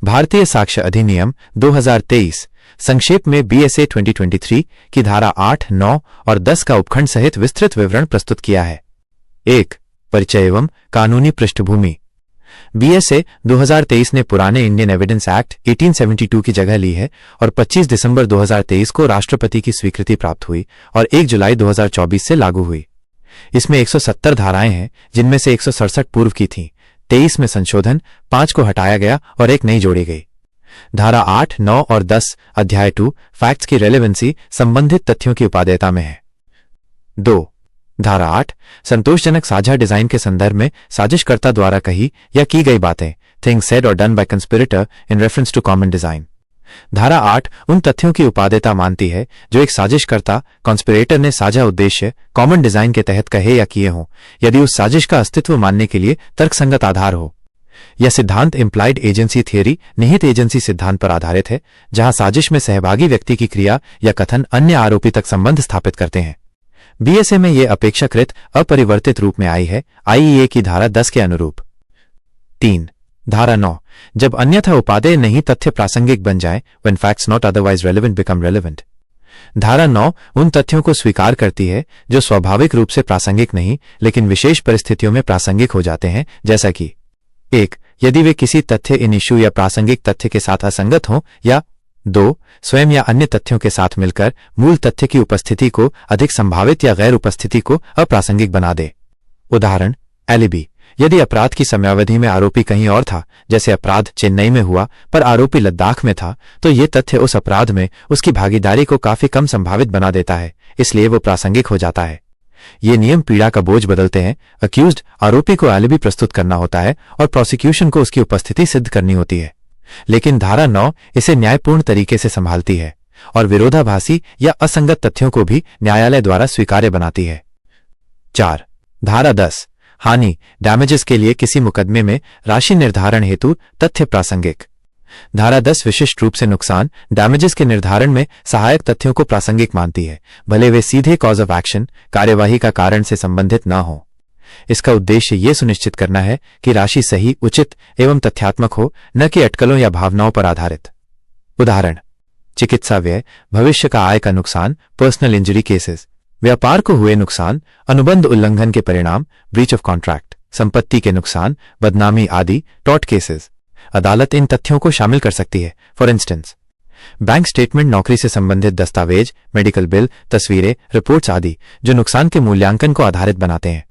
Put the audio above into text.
भारतीय साक्ष्य अधिनियम 2023 संक्षेप में बीएसए 2023 की धारा 8, 9 और 10 का उपखंड सहित विस्तृत विवरण प्रस्तुत किया है। 1. परिचय एवं कानूनी पृष्ठभूमि। बीएसए 2023 ने पुराने इंडियन एविडेंस एक्ट 1872 की जगह ली है और 25 दिसंबर 2023 को राष्ट्रपति की स्वीकृति प्राप्त हुई और 1 जुलाई 2024 से लागू हुई। इसमें 170 धाराएं हैं, जिनमें से 167 पूर्व की थीं, 23 में संशोधन, 5 को हटाया गया और 1 नई जोड़ी गई। धारा 8, 9 और 10 अध्याय 2 फैक्ट्स की रेलेवेंसी संबंधित तथ्यों की उपादेयता में है। 2. धारा 8 संतोषजनक साझा डिजाइन के संदर्भ में साजिशकर्ता द्वारा कही या की गई बातें, थिंग्स सेड और done by conspirator in reference to common design. धारा 8 उन तथ्यों की उपादेयता मानती है जो एक साजिशकर्ता कॉन्स्पिरेटर ने साझा उद्देश्य कॉमन डिजाइन के तहत कहे या किए हों, यदि उस साजिश का अस्तित्व मानने के लिए तर्कसंगत आधार हो। यह सिद्धांत इम्प्लाइड एजेंसी थियरी निहित एजेंसी सिद्धांत पर आधारित है, जहां साजिश में सहभागी व्यक्ति की क्रिया या कथन अन्य आरोपी तक संबंध स्थापित करते हैं। बीएसए में यह अपेक्षाकृत अपरिवर्तित रूप में आई है, आईईए की धारा 10 के अनुरूप। 3. धारा 9 जब अन्यथा उपादेय नहीं तथ्य प्रासंगिक बन जाए, when facts not otherwise relevant become relevant। धारा 9 उन तथ्यों को स्वीकार करती है जो स्वाभाविक रूप से प्रासंगिक नहीं लेकिन विशेष परिस्थितियों में प्रासंगिक हो जाते हैं, जैसा कि 1. यदि वे किसी तथ्य इन इश्यू या प्रासंगिक तथ्य के साथ असंगत हों, या 2. स्वयं या अन्य तथ्यों के साथ मिलकर मूल तथ्य की उपस्थिति को अधिक संभावित या गैर उपस्थिति को अप्रासंगिक बना दे। उदाहरण, एलिबी। यदि अपराध की समयावधि में आरोपी कहीं और था, जैसे अपराध चेन्नई में हुआ पर आरोपी लद्दाख में था, तो ये तथ्य उस अपराध में उसकी भागीदारी को काफी कम संभावित बना देता है, इसलिए वो प्रासंगिक हो जाता है। ये नियम पीड़ा का बोझ बदलते हैं। अक्यूज्ड आरोपी को एलिबी प्रस्तुत करना होता है और प्रोसिक्यूशन को उसकी उपस्थिति सिद्ध करनी होती है, लेकिन धारा 9 इसे न्यायपूर्ण तरीके से संभालती है और विरोधाभासी या असंगत तथ्यों को भी न्यायालय द्वारा स्वीकार्य बनाती है। 4. धारा 10 हानि डैमेजेस के लिए किसी मुकदमे में राशि निर्धारण हेतु तथ्य प्रासंगिक। धारा 10 विशिष्ट रूप से नुकसान डैमेजेस के निर्धारण में सहायक तथ्यों को प्रासंगिक मानती है, भले वे सीधे कॉज ऑफ एक्शन कार्यवाही का कारण से संबंधित न हो। इसका उद्देश्य यह सुनिश्चित करना है कि राशि सही, उचित एवं तथ्यात्मक हो, न कि अटकलों या भावनाओं पर आधारित। उदाहरण, चिकित्सा व्यय, भविष्य का आय का नुकसान, पर्सनल इंजरी केसेस, व्यापार को हुए नुकसान, अनुबंध उल्लंघन के परिणाम, ब्रीच ऑफ कॉन्ट्रैक्ट, संपत्ति के नुकसान, बदनामी आदि, टॉर्ट केसेस। अदालत इन तथ्यों को शामिल कर सकती है। फॉर इंस्टेंस, बैंक स्टेटमेंट, नौकरी से संबंधित दस्तावेज, मेडिकल बिल, तस्वीरें, रिपोर्ट्स आदि, जो नुकसान के मूल्यांकन को आधारित बनाते हैं।